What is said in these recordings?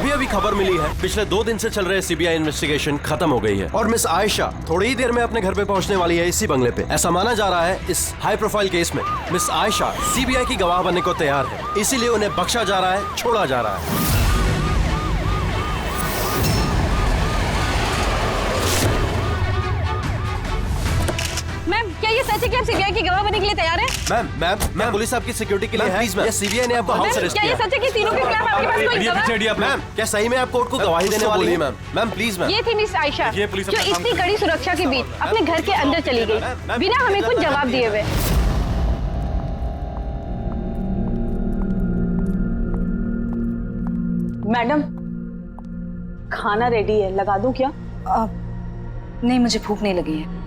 अभी अभी खबर मिली है, पिछले 2 दिन से चल रहे सीबीआई इन्वेस्टिगेशन खत्म हो गई है और मिस आयशा थोड़ी ही देर में अपने घर पे पहुंचने वाली है इसी बंगले पे। ऐसा माना जा रहा है इस हाई प्रोफाइल केस में मिस आयशा सीबीआई की गवाह बनने को तैयार है, इसीलिए उन्हें बख्शा जा रहा है, छोड़ा जा रहा है। क्या ये सच है कि आप सीबीआई की गवाह बनने के लिए तैयार हैं? मैम पुलिस आपकी सिक्योरिटी के लिए है। ये सीबीआई ने आपको हाउस अरेस्ट किया। क्या ये सच है कि तीनों के खिलाफ आपके पास कोई गवाह? मैम क्या सही में आप कोर्ट को गवाही देने वाली है? Ma'am please ma'am. ये थी मिस आयशा जो इतनी कड़ी सुरक्षा के बीच अपने घर के अंदर चली गई बिना हमें कुछ जवाब दिए हुए। मैडम खाना रेडी है, लगा दूं क्या? नहीं, मुझे भूख नहीं लगी है।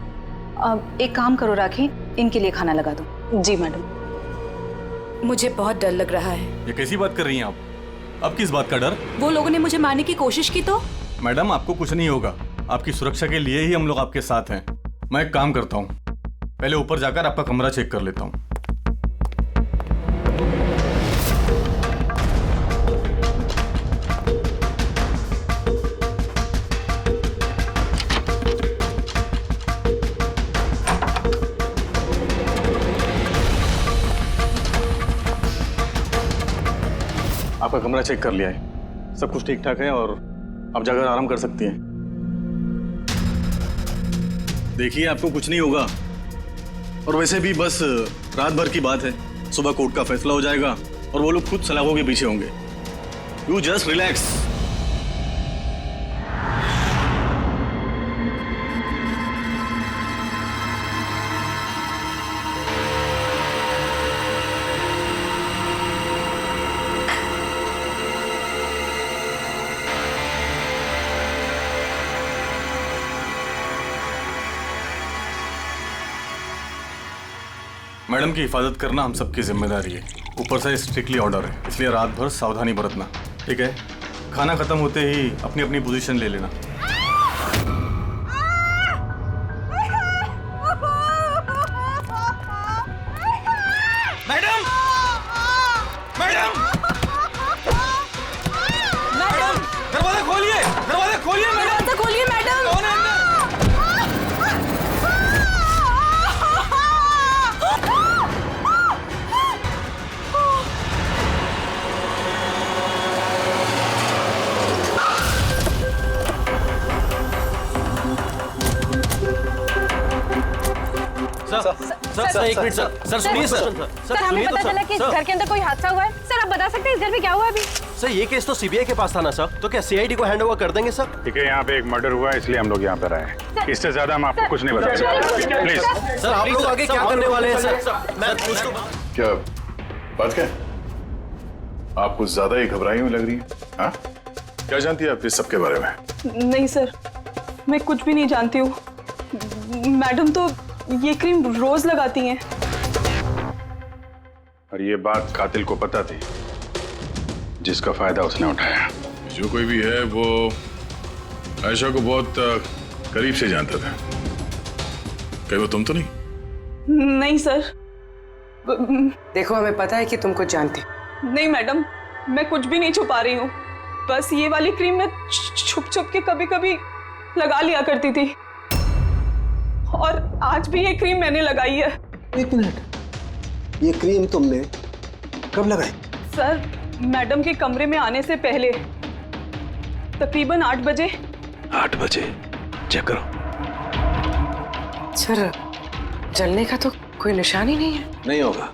एक काम करो राखी, इनके लिए खाना लगा दो। जी मैडम। मुझे बहुत डर लग रहा है। ये कैसी बात कर रही हैं आप? अब किस बात का डर? वो लोगों ने मुझे मारने की कोशिश की तो? मैडम आपको कुछ नहीं होगा, आपकी सुरक्षा के लिए ही हम लोग आपके साथ हैं। मैं एक काम करता हूँ, पहले ऊपर जाकर आपका कमरा चेक कर लेता हूँ। आपका कमरा चेक कर लिया है, सब कुछ ठीक ठाक है और आप जाकर आराम कर सकती हैं। देखिए आपको कुछ नहीं होगा और वैसे भी बस रात भर की बात है, सुबह कोर्ट का फैसला हो जाएगा और वो लोग खुद सलाखों के पीछे होंगे। You just relax. मैडम की हिफाजत करना हम सबकी जिम्मेदारी है, ऊपर से स्ट्रिक्टली ऑर्डर है, इसलिए रात भर सावधानी बरतना, ठीक है? खाना खत्म होते ही अपनी अपनी पोजीशन ले लेना। मैडम दरवाजा खोलिए, दरवाजा खोलिए मैडम। कौन है अंदर? सर एक मिनट सर सुनिए सर हमें पता चला कि घर के अंदर कोई हादसा हुआ है। सर आप बता सकते हैं इस घर में क्या हुआ अभी? सर ये केस तो सीबीआई के पास था ना सर, तो क्या सीआईडी को हैंड ओवर कर देंगे सर? ठीक है, यहाँ पे एक मर्डर हुआ है इसलिए हम लोग यहाँ पर आए हैं। इससे ज्यादा हम आपको कुछ नहीं बता सकते। प्लीज सर आप लोग आगे क्या करने वाले हैं सर? मैं कुछ तो क्या बात क्या? आप कुछ ज्यादा ही घबराई हुई लग रही है। हाँ क्या जानती है आप इस सब के बारे में? नहीं सर, मैं कुछ भी नहीं जानती हूँ। मैडम तो ये क्रीम रोज लगाती हैं। और ये बात कातिल को पता थी, जिसका फायदा उसने उठाया। जो कोई भी है वो आयशा को बहुत करीब से जानता था। कहीं वो तुम तो नहीं? नहीं सर। देखो हमें पता है कि तुम कुछ जानते। नहीं मैडम, मैं कुछ भी नहीं छुपा रही हूँ। बस ये वाली क्रीम मैं छुप छुप के कभी कभी लगा लिया करती थी और आज भी ये क्रीम मैंने लगाई है। एक मिनट, ये क्रीम तुमने कब लगाई? सर मैडम के कमरे में आने से पहले तकरीबन 8 बजे। 8 बजे चेक करो। सर जलने का तो कोई निशान ही नहीं है। नहीं होगा,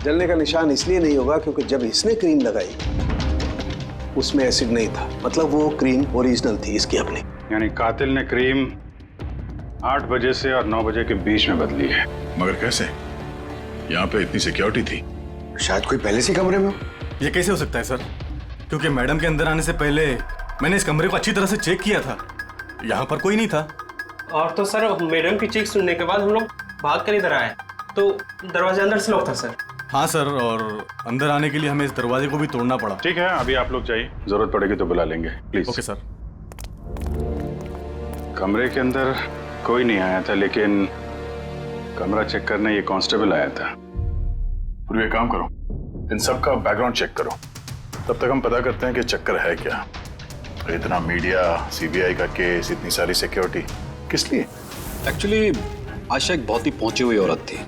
जलने का निशान इसलिए नहीं होगा क्योंकि जब इसने क्रीम लगाई उसमें एसिड नहीं था, मतलब वो क्रीम ओरिजिनल थी इसकी अपनी। यानी कातिल ने क्रीम 8 बजे से और 9 बजे के बीच में बदली है। मगर कैसे? यहाँ पे इतनी सिक्योरिटी थी। शायद कोई पहले से कमरे में हो। ये कैसे हो सकता है सर? क्योंकि मैडम के अंदर आने से पहले मैंने इस कमरे को अच्छी तरह से चेक किया था, यहाँ पर कोई नहीं था। और तो सर मैडम की चीख सुनने के बाद हम लोग भाग कर इधर आए तो दरवाजा अंदर से लॉक था सर। हाँ सर, और अंदर आने के लिए हमें इस दरवाजे को भी तोड़ना पड़ा। ठीक है, अभी आप लोग जाइए, जरूरत पड़ेगी तो बुला लेंगे। प्लीज। Okay sir. कमरे के अंदर कोई नहीं आया था, लेकिन कमरा चेक करने ये कांस्टेबल आया था। पूरी एक काम करो, इन सब का बैकग्राउंड चेक करो। तब तक हम पता करते हैं कि चक्कर है क्या। इतना मीडिया, सीबीआई का केस, इतनी सारी सिक्योरिटी किस लिए? एक्चुअली आयशा एक बहुत ही पहुंची हुई औरत थी,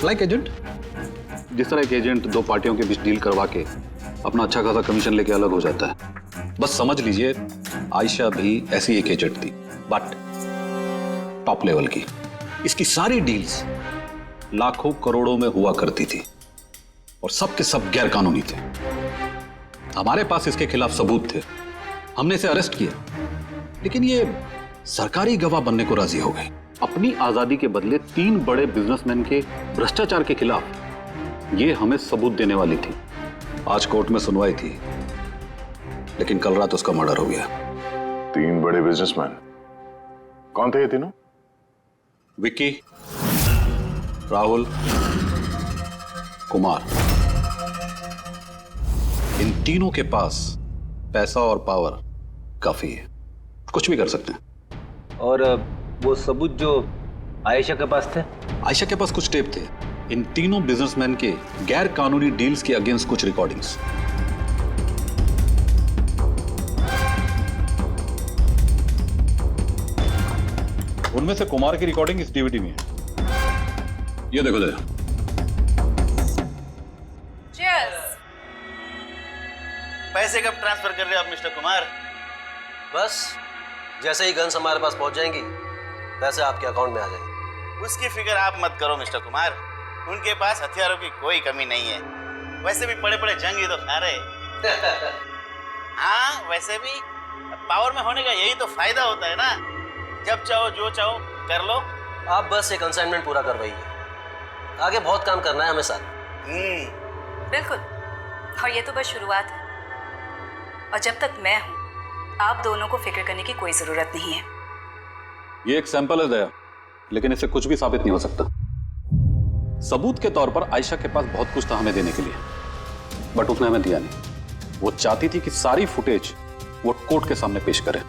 लाइक एजेंट। जिस तरह एक एजेंट दो पार्टियों के बीच डील करवा के अपना अच्छा खासा कमीशन लेके अलग हो जाता है, बस समझ लीजिए आयशा भी ऐसी एक एजेंट थी, बट टॉप लेवल की। इसकी सारी डील्स लाखों करोड़ों में हुआ करती थी और सब के सब गैर कानूनी थे। हमारे पास इसके खिलाफ सबूत थे, हमने इसे अरेस्ट किया, लेकिन ये सरकारी गवाह बनने को राजी हो गई। अपनी आजादी के बदले 3 बड़े बिजनेसमैन के भ्रष्टाचार के खिलाफ ये हमें सबूत देने वाली थी। आज कोर्ट में सुनवाई थी, लेकिन कल रात उसका मर्डर हो गया। 3 बड़े बिजनेसमैन कौन थे ये तीनों? विक्की, राहुल, कुमार। इन तीनों के पास पैसा और पावर काफी है, कुछ भी कर सकते हैं। और वो सबूत जो आयशा के पास थे? आयशा के पास कुछ टेप थे इन तीनों बिजनेसमैन के गैर कानूनी डील्स के अगेंस्ट, कुछ रिकॉर्डिंग्स। उनमें से कुमार की रिकॉर्डिंग इस डीवीडी में है, ये देखो जरा। पैसे कब ट्रांसफर कर रहे हो आप मिस्टर कुमार? बस जैसे ही गन्स हमारे पास पहुंच जाएंगी पैसे आपके अकाउंट में आ जाएंगे। उसकी फिक्र आप मत करो मिस्टर कुमार, उनके पास हथियारों की कोई कमी नहीं है। वैसे भी बड़े बड़े जंग ही तो खा रहे। हाँ, वैसे भी पावर में होने का यही तो फायदा होता है ना, जब चाहो जो चाहो कर लो। आप बस एक असाइनमेंट पूरा करवाइए, आगे बहुत काम करना है हमें साथ। बिल्कुल, और ये तो बस शुरुआत है, और जब तक मैं हूं आप दोनों को फिक्र करने की कोई जरूरत नहीं है। ये एक सैंपल है दया, लेकिन इससे कुछ भी साबित नहीं हो सकता। सबूत के तौर पर आयशा के पास बहुत कुछ था हमें देने के लिए, बट उसने हमें दिया नहीं। वो चाहती थी कि सारी फुटेज वो कोर्ट के सामने पेश करे।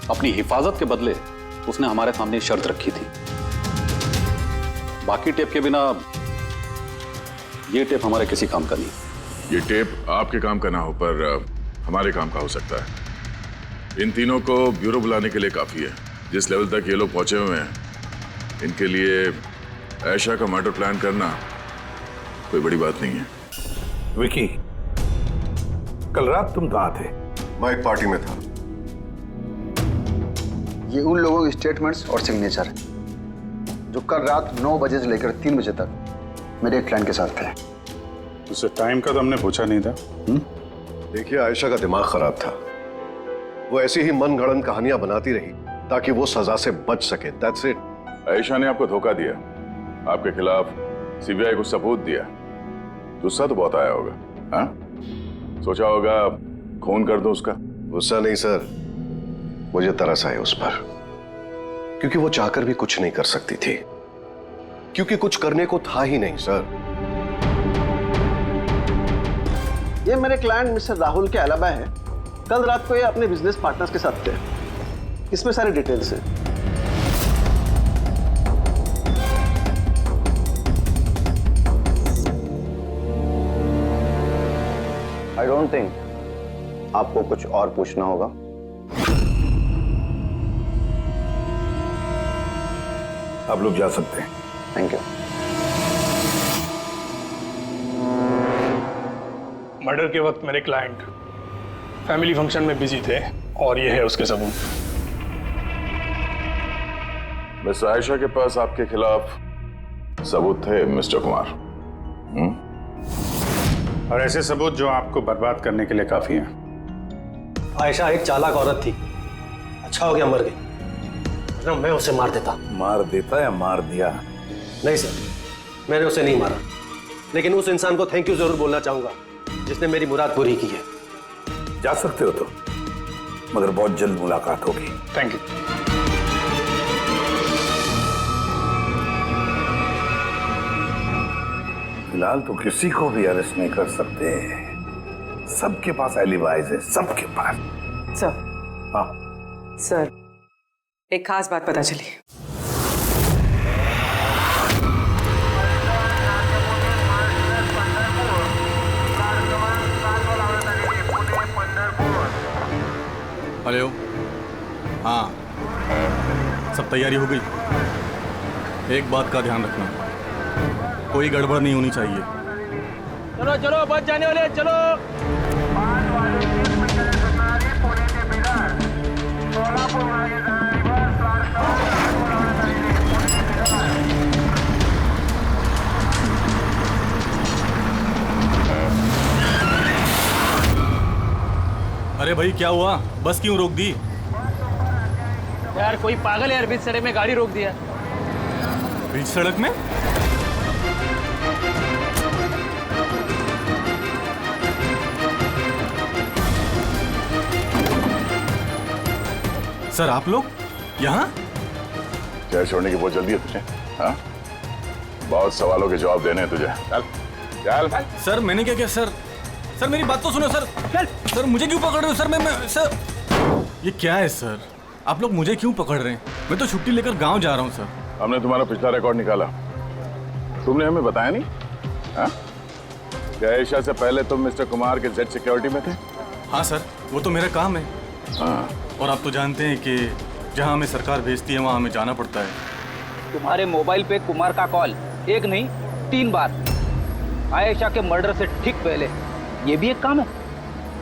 अपनी हिफाजत के बदले उसने हमारे सामने शर्त रखी थी, बाकी टेप के बिना ये टेप हमारे किसी काम का नहीं। ये टेप आपके काम का ना हो पर हमारे काम का हो सकता है। इन तीनों को ब्यूरो बुलाने के लिए काफी है। जिस लेवल तक ये लोग पहुंचे हुए हैं, इनके लिए आयशा का मर्डर प्लान करना कोई बड़ी बात नहीं है। विकी, कल रात तुम कहां थे? मैं एक पार्टी में था। ये उन लोगों के स्टेटमेंट्स और सिग्नेचर हैं जो कल रात 9 बजे से लेकर 3 बजे तक मेरे एक क्लाइंट के साथ थे। उससे टाइम का तो हमने पूछा नहीं था। देखिए, आयशा का दिमाग खराब था। वो ऐसी ही मनगढ़ंत कहानियां बनाती रही ताकि वो सजा से बच सके। That's it. आयशा ने आपको धोखा दिया, आपके खिलाफ सीबीआई को सबूत दिया। गुस्सा तो बहुत आया होगा, हाँ? सोचा होगा खून कर दो उसका। गुस्सा नहीं सर, मुझे तरस आया उस पर, क्योंकि वो चाहकर भी कुछ नहीं कर सकती थी, क्योंकि कुछ करने को था ही नहीं सर। ये मेरे क्लाइंट मिस्टर राहुल के अलावा है। कल रात को ये अपने बिजनेस पार्टनर्स के साथ थे। इसमें सारी डिटेल्स हैं। आई डोंट थिंक आपको कुछ और पूछना होगा। आप लोग जा सकते हैं। Thank you. मर्डर के वक्त मेरे क्लाइंट फैमिली फंक्शन में बिजी थे और ये है उसके सबूत। मिस आयशा के पास आपके खिलाफ सबूत थे मिस्टर कुमार। और ऐसे सबूत जो आपको बर्बाद करने के लिए काफी हैं। आयशा एक चालाक औरत थी, अच्छा हो गया मर गई, वरना मैं उसे मार देता। मार देता या मार दिया? नहीं सर, मैंने उसे नहीं मारा, लेकिन उस इंसान को थैंक यू जरूर बोलना चाहूंगा जिसने मेरी मुराद पूरी की है। जा सकते हो तो, मगर बहुत जल्द मुलाकात होगी। Thank you. फिलहाल तो किसी को भी अरेस्ट नहीं कर सकते। सबके पास एलिबाइज है, सबके पास। सर। हाँ सर, एक खास बात पता चली। तैयारी हो गई? एक बात का ध्यान रखना, कोई गड़बड़ नहीं होनी चाहिए। चलो चलो, बच जाने वाले, चलो। अरे भाई क्या हुआ? बस क्यों रोक दी? यार कोई पागल है यार, बीच सड़क में गाड़ी रोक दिया। बीच सड़क में? सर आप लोग यहाँ? क्या छोड़ने की बहुत जल्दी है तुझे? हाँ, बहुत सवालों के जवाब देने हैं तुझे। चल चल। सर मैंने क्या किया सर? सर मेरी बात तो सुनो सर। सर मुझे क्यों पकड़ रहे हो सर? मैं सर, ये क्या है सर? आप लोग मुझे क्यों पकड़ रहे हैं? मैं तो छुट्टी लेकर गांव जा रहा हूँ सर। हमने तुम्हारा पिछला रिकॉर्ड निकाला, तुमने हमें बताया नहीं। हाँ, क्या आयशा से पहले तुम मिस्टर कुमार के जेड सिक्योरिटी में थे? हाँ सर, वो तो मेरा काम है। हाँ, और आप तो जानते हैं कि जहाँ हमें सरकार भेजती है वहाँ हमें जाना पड़ता है। तुम्हारे मोबाइल पे कुमार का कॉल एक नहीं 3 बार, आयशा के मर्डर से ठीक पहले। ये भी एक काम है।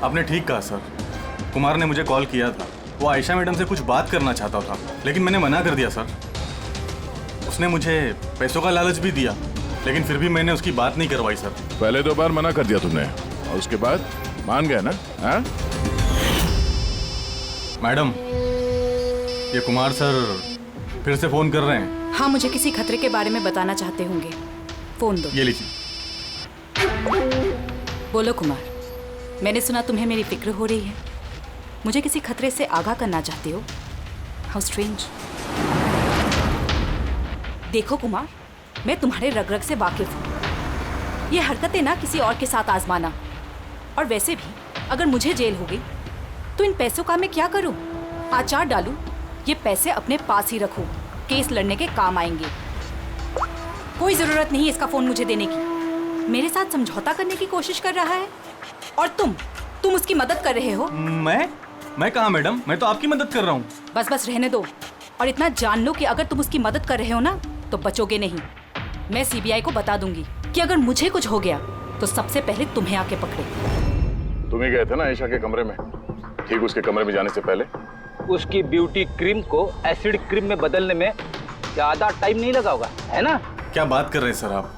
आपने ठीक कहा सर, कुमार ने मुझे कॉल किया था। वो आयशा मैडम से कुछ बात करना चाहता था, लेकिन मैंने मना कर दिया सर। उसने मुझे पैसों का लालच भी दिया, लेकिन फिर भी मैंने उसकी बात नहीं करवाई सर। पहले 2 बार मना कर दिया तुमने और उसके बाद मान गए ना? हाँ? मैडम, ये कुमार सर फिर से फोन कर रहे हैं। हाँ, मुझे किसी खतरे के बारे में बताना चाहते होंगे। फोन दो। ये लीजिए। बोलो कुमार, मैंने सुना तुम्हें मेरी फिक्र हो रही है। मुझे किसी खतरे से आगाह करना चाहते हो? How strange. देखो कुमार, मैं तुम्हारे रग रग से वाकिफ हूँ। ये हरकतें ना किसी और के साथ आजमाना। और वैसे भी अगर मुझे जेल हो गई तो इन पैसों का मैं क्या करूँ? आचार डालूं, ये पैसे अपने पास ही रखो, केस लड़ने के काम आएंगे। कोई जरूरत नहीं इसका फोन मुझे देने की। मेरे साथ समझौता करने की कोशिश कर रहा है और तुम उसकी मदद कर रहे हो। मैं कहाँ मैडम? मैं तो आपकी मदद कर रहा हूँ। बस रहने दो और इतना जान लो कि अगर तुम उसकी मदद कर रहे हो ना तो बचोगे नहीं। मैं सीबीआई को बता दूंगी कि अगर मुझे कुछ हो गया तो सबसे पहले तुम्हें आके पकड़े। तुम ही गए थे ना आयशा के कमरे में, ठीक उसके कमरे में जाने से पहले? उसकी ब्यूटी क्रीम को एसिड क्रीम में बदलने में ज्यादा टाइम नहीं लगा होगा, है ना? क्या बात कर रहे हैं सर आप?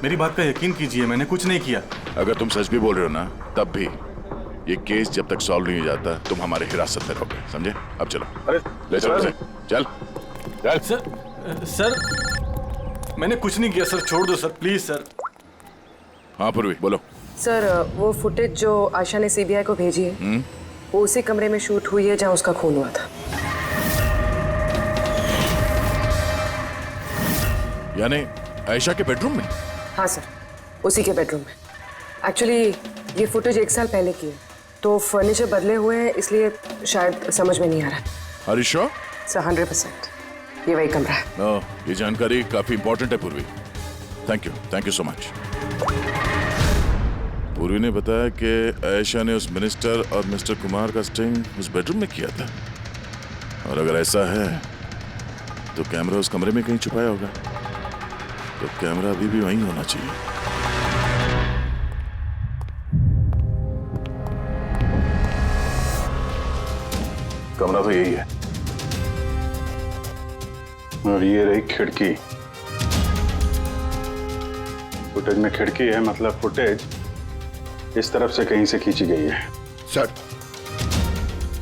मेरी बात का यकीन कीजिए, मैंने कुछ नहीं किया। अगर तुम सच भी बोल रहे हो ना, तब भी ये केस जब तक सॉल्व नहीं हो जाता तुम हमारे हिरासत में रहोगे, समझे? अब चलो। अरे ले चलो उसे। चल चल। सर मैंने कुछ नहीं किया सर, छोड़ दो सर प्लीज सर। हाँ पूर्वी बोलो। सर वो फुटेज जो आयशा ने सीबीआई को भेजी है वो उसी कमरे में शूट हुई है जहाँ उसका खून हुआ था। यानी आयशा के बेडरूम में? हाँ सर, उसी के बेडरूम में। एक्चुअली ये फुटेज 1 साल पहले की है, तो फर्नीचर बदले हुए हैं, इसलिए शायद समझ में नहीं आ रहा। Are you sure? सर 100% ये वही कमरा है। ये जानकारी काफी इंपॉर्टेंट है पूर्वी। Thank you so much. पूर्वी ने बताया कि आयशा ने उस मिनिस्टर और मिस्टर कुमार का स्टिंग उस बेडरूम में किया था, और अगर ऐसा है तो कैमरा उस कमरे में कहीं छुपाया होगा, तो कैमरा अभी भी वहीं होना चाहिए। कमरा तो यही है, और ये रही खिड़की। फुटेज में खिड़की है, मतलब फुटेज इस तरफ से कहीं से खींची गई है। सर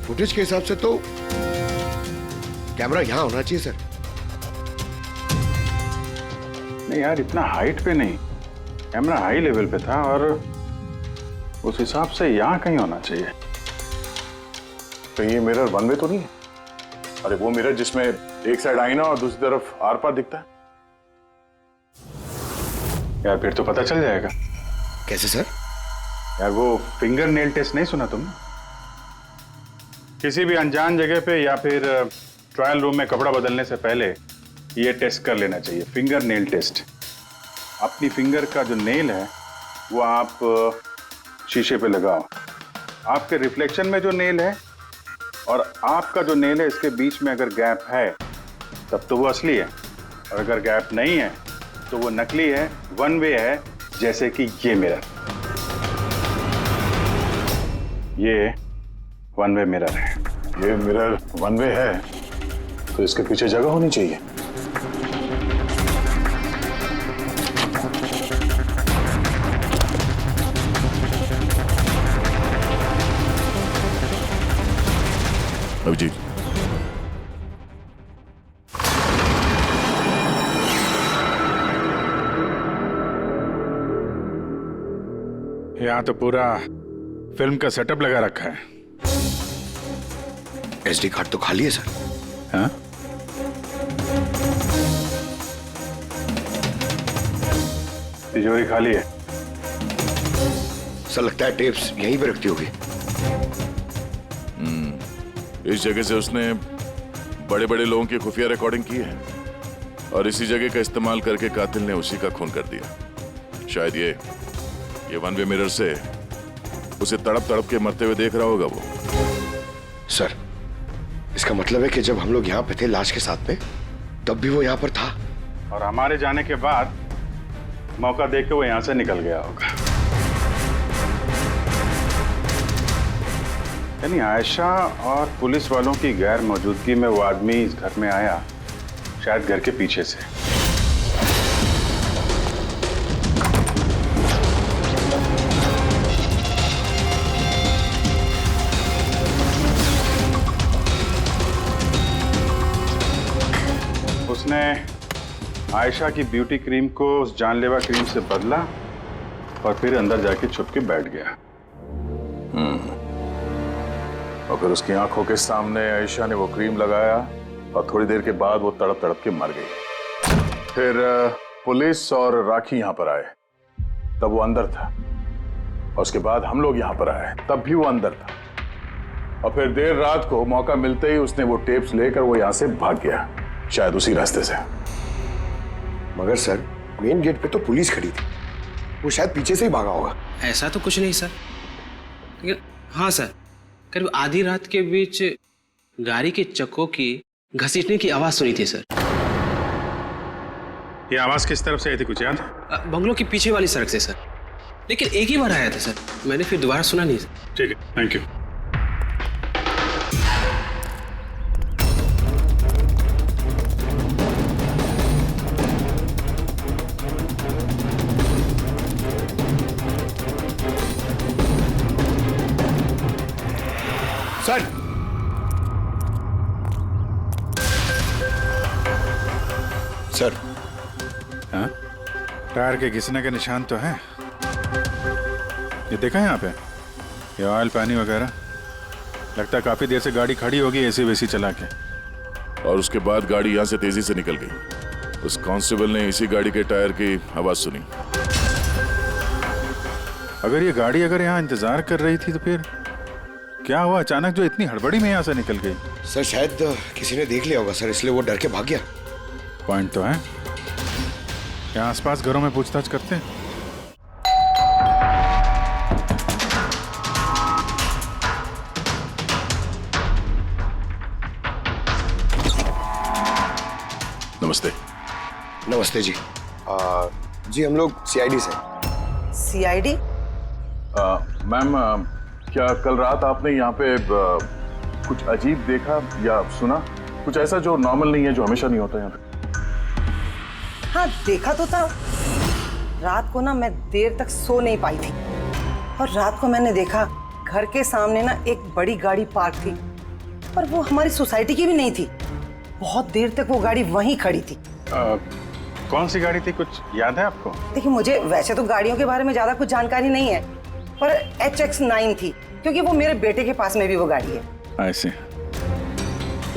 फुटेज के हिसाब से तो कैमरा यहां होना चाहिए सर। नहीं यार, इतना हाइट पे नहीं, कैमरा हाई लेवल पे था और उस हिसाब से यहाँ कहीं होना चाहिए। तो ये मिरर वन वे तो नहीं है? अरे वो मिरर जिसमें एक साइड आईना और दूसरी तरफ आर पार दिखता है। यार फिर तो पता चल जाएगा। कैसे सर? यार वो फिंगर नेल टेस्ट नहीं सुना तुमने? किसी भी अनजान जगह पे या फिर ट्रायल रूम में कपड़ा बदलने से पहले ये टेस्ट कर लेना चाहिए, फिंगर नेल टेस्ट। अपनी फिंगर का जो नेल है वो आप शीशे पे लगाओ, आपके रिफ्लेक्शन में जो नेल है और आपका जो नेल है इसके बीच में अगर गैप है तब तो वो असली है, और अगर गैप नहीं है तो वो नकली है, वन वे है, जैसे कि ये मिरर। ये वन वे मिरर है। ये मिरर वन वे है तो इसके पीछे जगह होनी चाहिए। अभिजीत, यहाँ तो पूरा फिल्म का सेटअप लगा रखा है। एसडी कार्ड तो खाली है सर। हाँ? तिजोरी खाली है। सर लगता है टेप्स यहीं पे रखती होगी। इस जगह से उसने बड़े बड़े लोगों की खुफिया रिकॉर्डिंग की है और इसी जगह का इस्तेमाल करके कातिल ने उसी का खून कर दिया। शायद ये वन वे मिरर से उसे तड़प तड़प के मरते हुए देख रहा होगा वो। सर इसका मतलब है कि जब हम लोग यहाँ पे थे लाश के साथ में, तब भी वो यहाँ पर था। और हमारे जाने के बाद मौका देख के वो यहाँ से निकल गया होगा। यानी आयशा और पुलिस वालों की गैर मौजूदगी में वो आदमी इस घर में आया, शायद घर के पीछे से। उसने आयशा की ब्यूटी क्रीम को उस जानलेवा क्रीम से बदला और फिर अंदर जाके छुप के बैठ गया। और फिर उसकी आंखों के सामने आयशा ने वो क्रीम लगाया और थोड़ी देर के बाद वो तड़प तड़प के मर गई। फिर पुलिस और राखी यहाँ पर आए, तब वो अंदर था। और उसके बाद हम लोग यहाँ पर आए, तब भी वो अंदर था। और फिर देर रात को मौका मिलते ही उसने वो टेप्स लेकर वो यहाँ से भाग गया, शायद उसी रास्ते से। मगर सर मेन गेट पे तो पुलिस खड़ी थी, वो शायद पीछे से ही भागा होगा। ऐसा तो कुछ नहीं सर, लेकिन हाँ सर, करीब आधी रात के बीच गाड़ी के चक्कों की घसीटने की आवाज सुनी थी सर। ये आवाज किस तरफ से आई थी, कुछ याद? बंगलों की पीछे वाली सड़क से सर, लेकिन एक ही बार आया था सर, मैंने फिर दोबारा सुना नहीं सर। ठीक है, थैंक यू। सर सर हाँ? टायर के घिसने के निशान तो हैं। ये देखा है यहाँ पे, ये ऑयल पानी वगैरह। लगता है काफी देर से गाड़ी खड़ी होगी एसी वेसी चला के। और उसके बाद गाड़ी यहाँ से तेजी से निकल गई। उस कांस्टेबल ने इसी गाड़ी के टायर की आवाज सुनी। अगर ये गाड़ी यहाँ इंतजार कर रही थी तो फिर क्या हुआ अचानक जो इतनी हड़बड़ी में यहाँ से निकल गई? सर शायद किसी ने देख लिया होगा सर, इसलिए वो डर के भाग गया। पॉइंट तो है। यहाँ आसपास घरों में पूछताछ करते हैं। नमस्ते। नमस्ते जी। जी हम लोग सीआईडी से। सीआईडी? मैम, क्या कल रात आपने यहाँ पे कुछ अजीब देखा या सुना? कुछ ऐसा जो नॉर्मल नहीं है, जो हमेशा नहीं होता यहाँ पे? हाँ देखा तो था। रात को ना मैं देर तक सो नहीं पाई थी, और रात को मैंने देखा घर के सामने ना एक बड़ी गाड़ी पार्क थी, पर वो हमारी सोसाइटी की भी नहीं थी। बहुत देर तक वो गाड़ी वहीं खड़ी थी। कौन सी गाड़ी थी, कुछ याद है आपको? देखिए मुझे वैसे तो गाड़ियों के बारे में ज्यादा कुछ जानकारी नहीं है, पर HX9 थी, क्योंकि वो मेरे बेटे के पास में भी वो गाड़ी है। ऐसे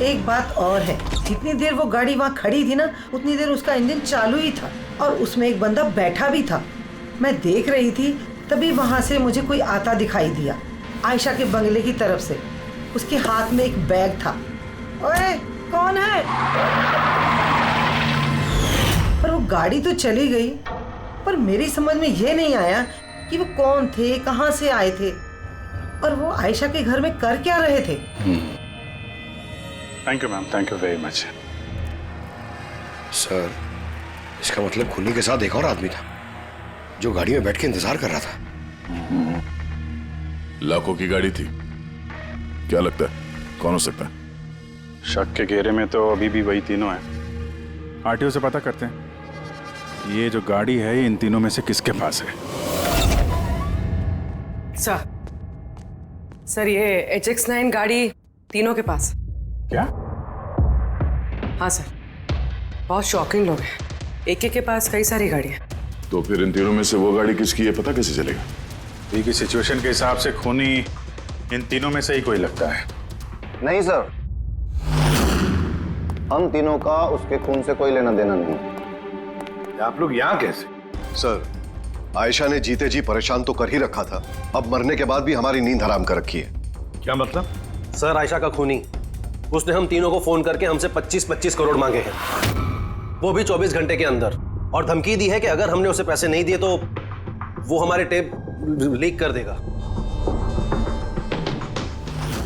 एक बात और है, जितनी देर वो गाड़ी वहाँ खड़ी थी ना, उतनी देर उसका इंजन चालू ही था और उसमें एक बंदा बैठा भी था। मैं देख रही थी, तभी वहाँ से मुझे कोई आता दिखाई दिया, आयशा के बंगले की तरफ से। उसके हाथ में एक बैग था। ओए कौन है? पर वो गाड़ी तो चली गई, पर मेरी समझ में ये नहीं आया कि वो कौन थे, कहाँ से आए थे, और वो आयशा के घर में कर क्या रहे थे। Thank you ma'am, thank you very much. Sir, इसका मतलब खूनी के साथ एक और आदमी था जो गाड़ी में बैठ के इंतजार कर रहा था। लाखों की गाड़ी थी। क्या लगता है कौन हो सकता है? शक के घेरे में तो अभी भी वही तीनों हैं। आरटीओ से पता करते हैं ये जो गाड़ी है ये इन तीनों में से किसके पास है। सर ये HX9 गाड़ी तीनों के पास। क्या? हाँ सर, बहुत शॉकिंग लोग हैं। एक के पास कई सारी गाड़ियाँ। तो फिर इन तीनों में से वो गाड़ी किसकी है पता कैसे चलेगा? अभी की सिचुएशन के हिसाब से खूनी इन तीनों में से ही कोई लगता है। नहीं सर, हम तीनों का उसके खून से कोई लेना देना नहीं। आप लोग यहाँ कैसे? सर, आयशा ने जीते जी परेशान तो कर ही रखा था, अब मरने के बाद भी हमारी नींद हराम कर रखी है। क्या मतलब? सर, आयशा का खूनी, उसने हम तीनों को फोन करके हमसे 25-25 करोड़ मांगे हैं, वो भी 24 घंटे के अंदर, और धमकी दी है कि अगर हमने उसे पैसे नहीं दिए तो वो हमारे टेप लीक कर देगा।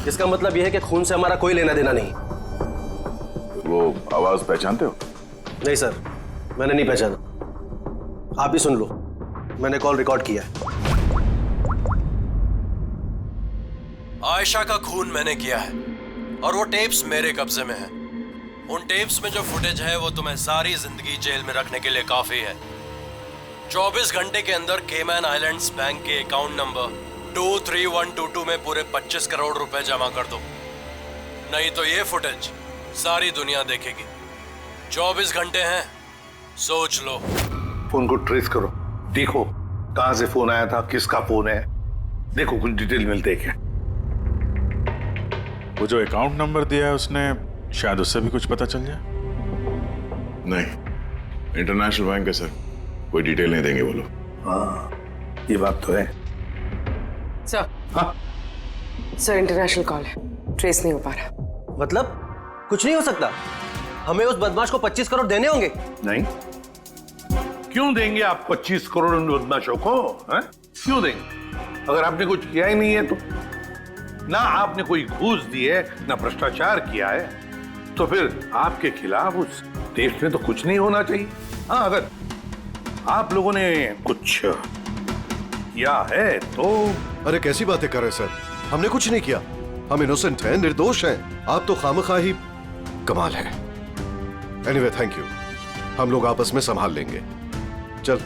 इसका मतलब यह है कि खून से हमारा कोई लेना देना नहीं। वो आवाज पहचानते हो? नहीं सर, मैंने नहीं पहचाना। आप ही सुन लो, मैंने कॉल रिकॉर्ड किया है। आयशा का खून मैंने किया है और वो टेप्स मेरे कब्जे में है। उन टेप्स में जो फुटेज है वो तुम्हें सारी जिंदगी जेल में रखने के लिए काफी है। 24 घंटे के अंदर केमैन आइलैंड्स बैंक के अकाउंट नंबर 23122 में पूरे 25 करोड़ रुपए जमा कर दो, नहीं तो ये फुटेज सारी दुनिया देखेगी। 24 घंटे हैं, सोच लो। फोन को ट्रेस करो, देखो कहां से फोन आया था, किसका फोन है, देखो कुछ डिटेल मिलते हैं क्या। वो जो अकाउंट नंबर दिया है उसने, शायद उससे भी कुछ पता चल जाए। नहीं, इंटरनेशनल बैंक है सर, कोई डिटेल नहीं देंगे वो लोग। हाँ, ये बात तो है। सर, हाँ सर इंटरनेशनल कॉल है, ट्रेस नहीं हो पा रहा। मतलब कुछ नहीं हो सकता? हमें उस बदमाश को 25 करोड़ देने होंगे? नहीं, क्यों देंगे आप 25 करोड़ उन बदमाशों को? क्यों देंगे? अगर आपने कुछ किया ही नहीं है तो, ना आपने कोई घूस दी है, ना भ्रष्टाचार किया है, तो फिर आपके खिलाफ उस देश में तो कुछ नहीं होना चाहिए। हाँ, अगर आप लोगों ने कुछ किया है तो। अरे कैसी बातें कर रहे सर, हमने कुछ नहीं किया, हम इनोसेंट हैं, निर्दोष हैं। आप तो खामखा ही कमाल है। एनीवे थैंक यू, हम लोग आपस में संभाल लेंगे। चल।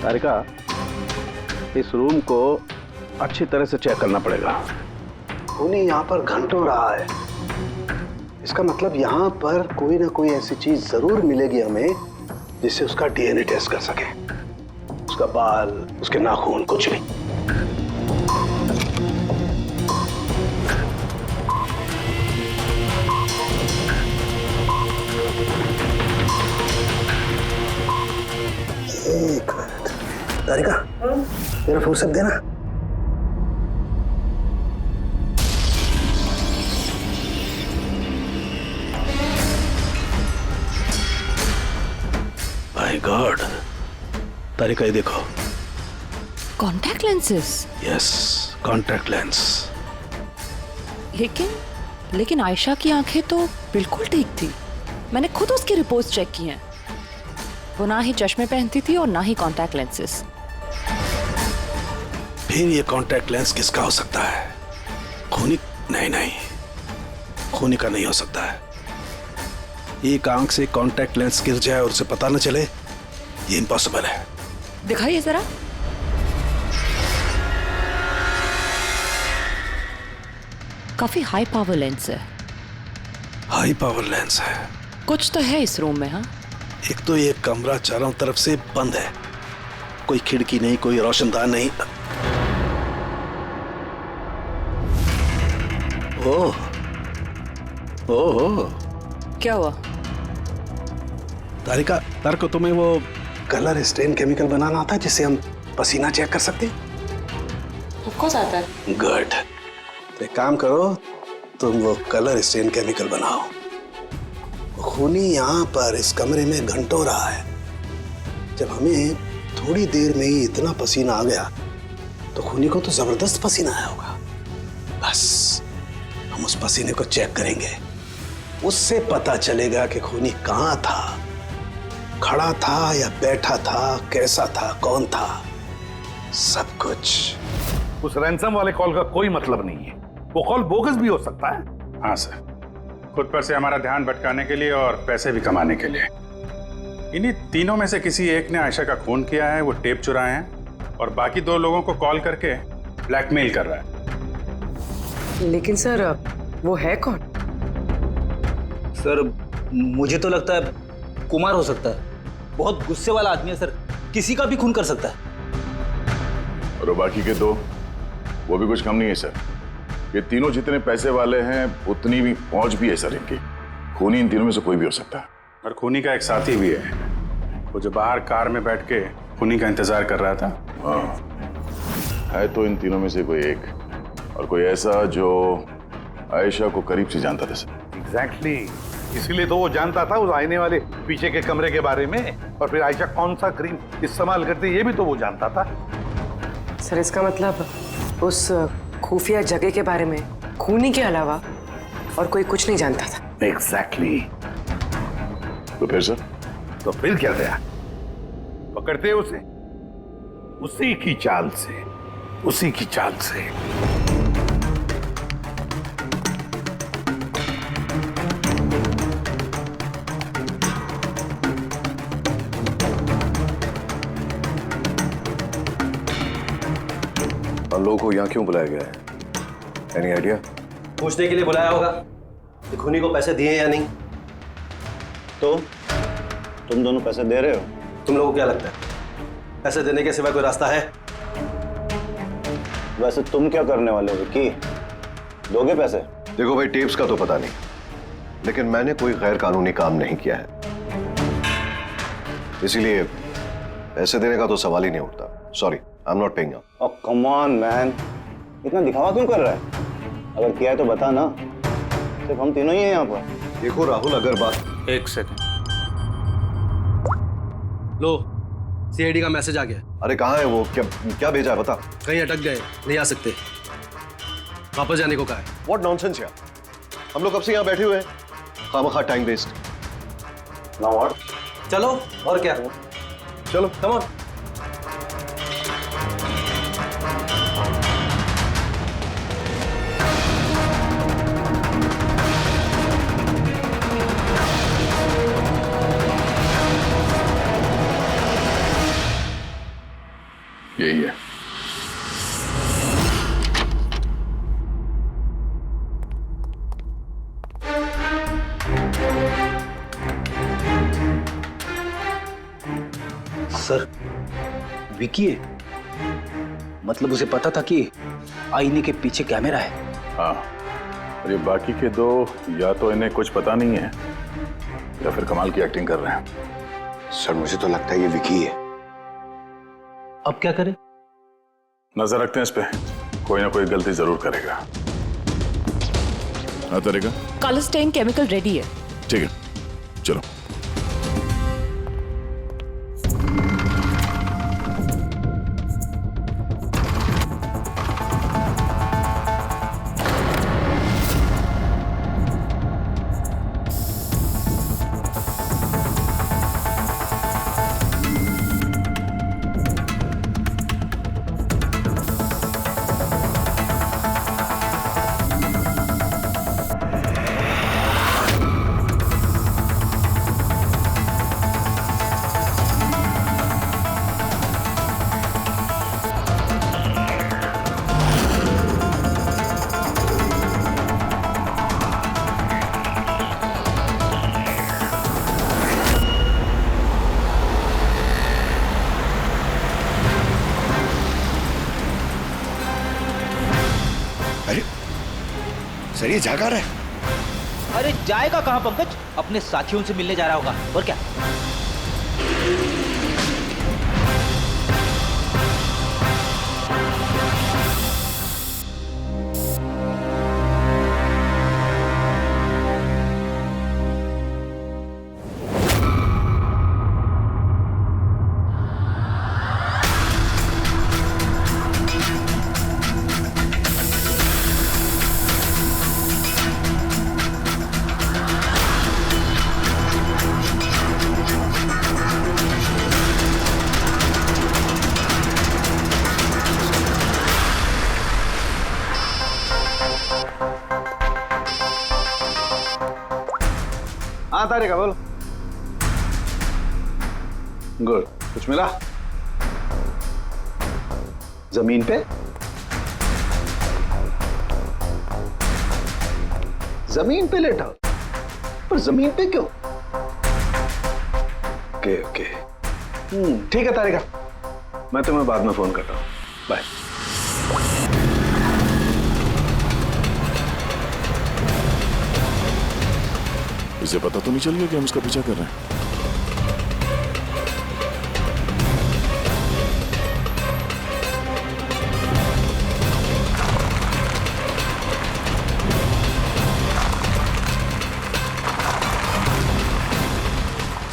तारिका, इस रूम को अच्छी तरह से चेक करना पड़ेगा। खूनी यहाँ पर घंटों रहा है, इसका मतलब यहाँ पर कोई ना कोई ऐसी चीज जरूर मिलेगी हमें जिससे उसका DNA टेस्ट कर सके। उसका बाल, उसके नाखून, कुछ भी। एक मिनट, तारिका मेरा फुर्सत देना। माय गॉड, तारिका ये देखो। Contact lenses? Yes, contact lens. लेकिन आयशा की आंखें तो बिल्कुल ठीक थी। मैंने खुद उसकी रिपोर्ट्स चेक की हैं। वो ना ही चश्मे पहनती थी और ना ही कॉन्टैक्ट लेंसेज। फिर ये कॉन्टैक्ट लेंस किसका हो सकता है? खूनी? नहीं, खूनी का नहीं हो सकता है। एक आंख से कॉन्टैक्ट लेंस गिर जाए और उसे पता न चले, ये इम्पॉसिबल है। दिखाइए जरा। काफी हाई पावर लेंस है। हाई पावर लेंस है? कुछ तो है इस रूम में। हाँ, एक तो ये कमरा चारों तरफ से बंद है, कोई खिड़की नहीं, कोई रोशनदान नहीं। ओह, क्या हुआ? तारिका को तुम्हें वो कलर स्टेन केमिकल बनाना आता है जिससे हम पसीना चेक कर सकते हैं? ऑफ कोर्स आता है। गुड। एक काम करो, तुम वो कलर स्टेन केमिकल बनाओ। खूनी यहाँ पर इस कमरे में घंटों रहा है। जब हमें थोड़ी देर में ही इतना पसीना आ गया तो खूनी को तो जबरदस्त पसीना आया होगा। बस हम उस पसीने को चेक करेंगे, उससे पता चलेगा कि खूनी कहाँ था, खड़ा था या बैठा था, कैसा था, कौन था, सब कुछ। उस रैंसम वाले कॉल का कोई मतलब नहीं है, वो कॉल बोगस भी हो सकता है। हाँ सर, खुद पर से हमारा ध्यान भटकाने के लिए और पैसे भी कमाने के लिए। इन्हीं तीनों में से किसी एक ने आयशा का खून किया है, वो टेप चुराए हैं और बाकी 2 लोगों को कॉल करके ब्लैकमेल कर रहा है। लेकिन सर वो है कौन? सर मुझे तो लगता है कुमार हो सकता है, बहुत गुस्से वाला आदमी है सर, किसी का भी खून कर सकता है। और बाकी के 2 वो भी कुछ कम नहीं है सर। ये तीनों जितने पैसे वाले हैं उतनी भी पहुंच भी है सर इनकी। खूनी इन तीनों में से कोई भी हो सकता है। और खूनी का एक साथी भी है, वो जो बाहर कार में बैठ के खूनी का इंतजार कर रहा था। हाँ, है तो इन तीनों में से कोई एक, और कोई ऐसा जो आयशा को करीब से जानता था सर। एग्जैक्टली, इसीलिए तो वो जानता था उस आईने वाले पीछे के कमरे के बारे में, और फिर आयशा कौन सा क्रीम इस्तेमाल करती ये भी तो वो जानता था। सर इसका मतलब उस खुफिया जगह के बारे में खूनी के अलावा और कोई कुछ नहीं जानता था। एग्जैक्टली। तो फिर सर? तो फिर क्या गया, पकड़ते उसे उसी की चाल से, उसी की चाल से। हम लोगों को यहाँ क्यों बुलाया गया है? Any idea? पूछने के लिए बुलाया होगा कि खूनी को पैसे दिए या नहीं। तो तुम दोनों पैसे दे रहे हो? तुम लोगों को क्या लगता है पैसे देने के सिवा कोई रास्ता है? वैसे तुम क्या करने वाले हो विक्की? दोगे पैसे? देखो भाई, टेप्स का तो पता नहीं, लेकिन मैंने कोई गैर कानूनी काम नहीं किया है, इसीलिए पैसे देने का तो सवाल ही नहीं उठता। Sorry, I am not paying. Oh come on man, इतना दिखावा क्यों कर रहा है? अगर किया है तो बता ना, सिर्फ हम तीनों ही हैं यहाँ पर। देखो राहुल, अगर बात। एक सेकंड, लो सीआईडी का मैसेज आ गया। अरे कहाँ है वो? क्या भेजा है बता। कहीं अटक गए, नहीं आ सकते, वापस जाने को कहा है। व्हाट नॉनसेंस यार, हम लोग कब से यहाँ बैठे हुए हैं, खामखा टाइम वेस्ट। Now what? चलो और क्या, चलो कम ऑन। यही है। सर विकी है, मतलब उसे पता था कि आईने के पीछे कैमरा है। हाँ, और ये बाकी के 2 या तो इन्हें कुछ पता नहीं है या फिर कमाल की एक्टिंग कर रहे हैं। सर मुझे तो लगता है ये विकी है। अब क्या करें? नजर रखते हैं इस पे, कोई ना कोई गलती जरूर करेगा। हाँ तरीका, कलर स्टेन केमिकल रेडी है। ठीक है, चलो। सर ये जागा रहा है। अरे जाएगा कहाँ पंकज, अपने साथियों से मिलने जा रहा होगा, और क्या। हाँ तारिका बोलो। गुड, कुछ मिला? जमीन पे? जमीन पे लेटा? पर जमीन पे क्यों? ओके ओके, ठीक है तारिका, मैं तुम्हें बाद में फोन करता हूँ। बाय। इसे पता तो नहीं चल गया कि हम उसका पीछा कर रहे हैं?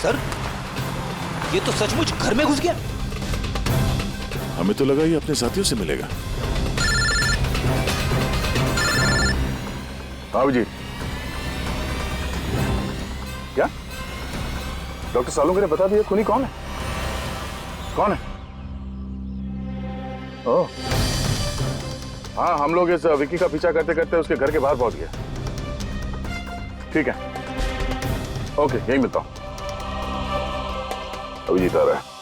सर, ये तो सचमुच घर में घुस गया। हमें तो लगा ये अपने साथियों से मिलेगा। बाबू जी, क्या डॉक्टर सालों ने बता दिया खूनी कौन है? कौन है? ओह, हाँ, हम लोग इस विक्की का पीछा करते करते उसके घर के बाहर पहुंच गए। ठीक है, ओके, यही मिलता हूं। अभिजीत आ रहा है।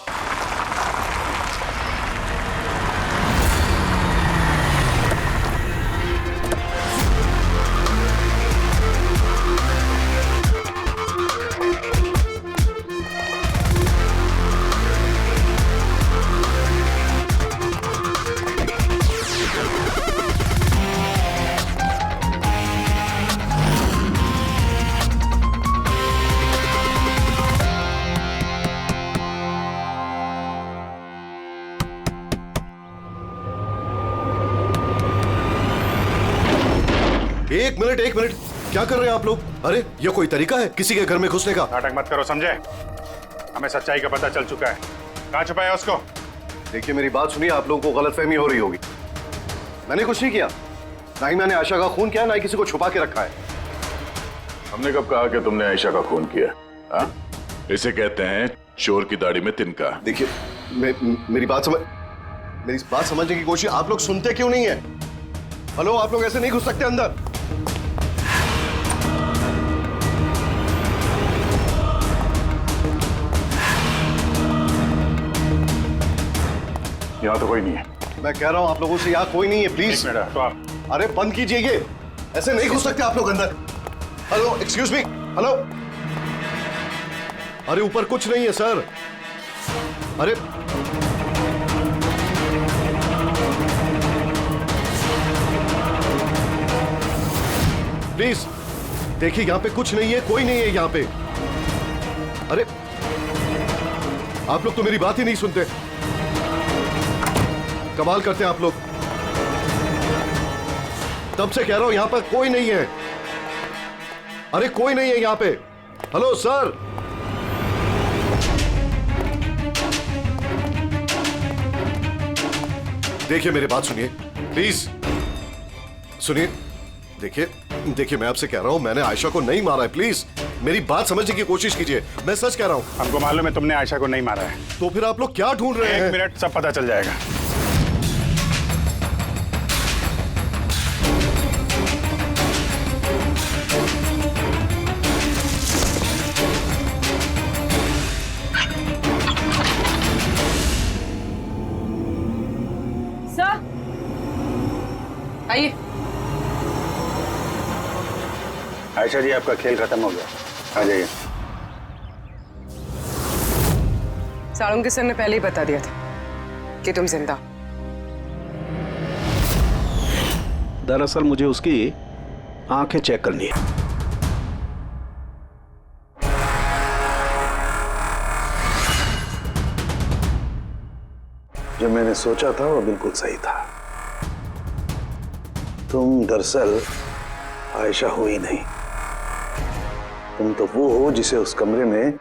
एक मिनट, क्या कर रहे हैं आप लोग? अरे ये कोई तरीका है किसी के घर में घुसने का? नाटक मत करो, समझे? हमें सच्चाई का पता चल चुका है। कहाँ छुपाया उसको? देखिए मेरी बात सुनिए, आप लोगों को गलतफहमी हो रही होगी। मैंने कुछ नहीं किया, ना ही मैंने आयशा का खून किया, ना ही किसी को छुपा के रखा है। हमने कब कहा कि तुमने आयशा का खून किया? हाँ? इसे कहते हैं चोर की दाढ़ी में तिनका। देखिए मेरी बात समझने की कोशिश, आप लोग सुनते क्यों नहीं है? हेलो, आप लोग ऐसे नहीं घुस सकते अंदर। यहाँ तो कोई नहीं है। मैं कह रहा हूँ आप लोगों से, यहाँ कोई नहीं है, प्लीज। तो आप अरे बंद कीजिए, ये ऐसे नहीं घुस सकते आप लोग अंदर। Hello, excuse me, hello. अरे ऊपर कुछ नहीं है सर। अरे प्लीज देखिए, यहाँ पे कुछ नहीं है, कोई नहीं है यहाँ पे। अरे आप लोग तो मेरी बात ही नहीं सुनते, कमाल करते हैं आप लोग। तब से कह रहा हूं यहां पर कोई नहीं है। अरे कोई नहीं है यहां पे। हेलो सर, देखिए मेरी बात सुनिए प्लीज, सुनिए। देखिए मैं आपसे कह रहा हूं, मैंने आयशा को नहीं मारा है, प्लीज मेरी बात समझने की कोशिश कीजिए। मैं सच कह रहा हूं। हमको मालूम है तुमने आयशा को नहीं मारा है। तो फिर आप लोग क्या ढूंढ रहे हैं? 1 मिनट, सब पता चल जाएगा। सर, आइए। आयशा जी, आपका खेल खत्म हो गया, आ जाइए। साळुंके सर ने पहले ही बता दिया था कि तुम जिंदा। दरअसल मुझे उसकी आंखें चेक करनी है। जो मैंने सोचा था वो बिल्कुल सही था। तुम दरअसल आयशा हो ही नहीं, तुम तो वो हो जिसे उस कमरे में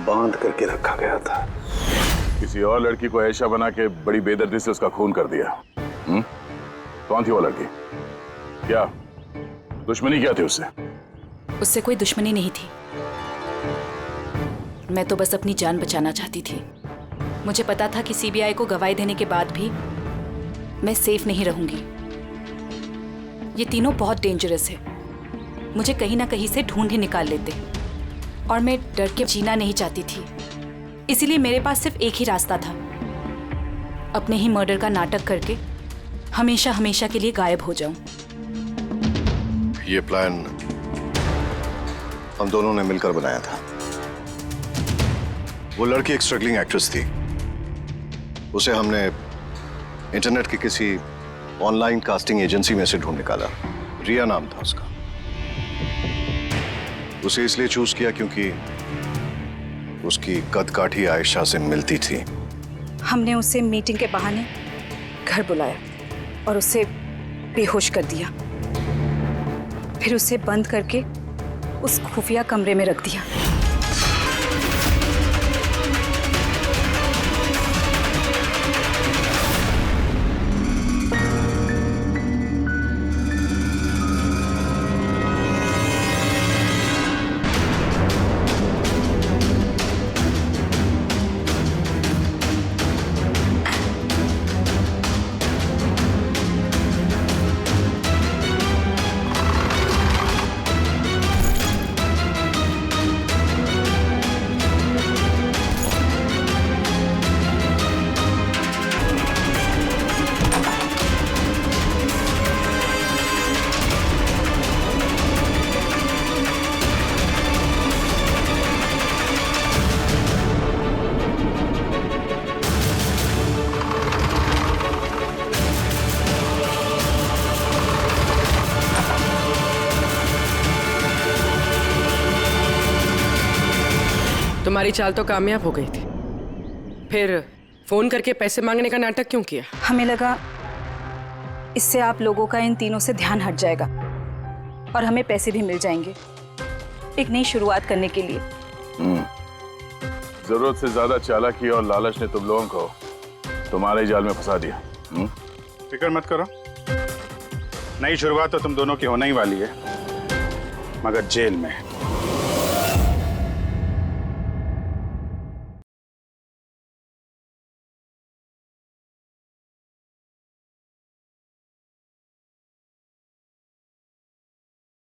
बांध करके रखा गया था। किसी और लड़की को आयशा बना के बड़ी बेदर्दी से उसका खून कर दिया। कौन थी वो लड़की? क्या दुश्मनी क्या थी उससे? उससे कोई दुश्मनी नहीं थी। मैं तो बस अपनी जान बचाना चाहती थी। मुझे पता था कि सीबीआई को गवाही देने के बाद भी मैं सेफ नहीं रहूंगी। ये तीनों बहुत डेंजरस है, मुझे कहीं ना कहीं से ढूंढ ही निकाल लेते। और मैं डर के जीना नहीं चाहती थी। इसीलिए मेरे पास सिर्फ एक ही रास्ता था, अपने ही मर्डर का नाटक करके हमेशा हमेशा के लिए गायब हो जाऊं। ये प्लान हम दोनों ने मिलकर बनाया था। वो लड़की एक स्ट्रगलिंग एक्ट्रेस थी। उसे हमने इंटरनेट की किसी ऑनलाइन कास्टिंग एजेंसी में से ढूंढ निकाला। रिया नाम था उसका। उसे इसलिए चूज किया क्योंकि उसकी कद काठी आयशा से मिलती थी। हमने उसे मीटिंग के बहाने घर बुलाया और उसे बेहोश कर दिया। फिर उसे बंद करके उस खुफिया कमरे में रख दिया। तुम्हारी चाल तो कामयाब हो गई थी, फिर फोन करके पैसे मांगने का नाटक क्यों किया? हमें लगा इससे आप लोगों का इन तीनों से ध्यान हट जाएगा और हमें पैसे भी मिल जाएंगे एक नई शुरुआत करने के लिए। जरूरत से ज्यादा चालाकी और लालच ने तुम लोगों को तुम्हारे जाल में फंसा दिया। फिक्र मत करो, नई शुरुआत तो तुम दोनों की होने ही वाली है, मगर जेल में।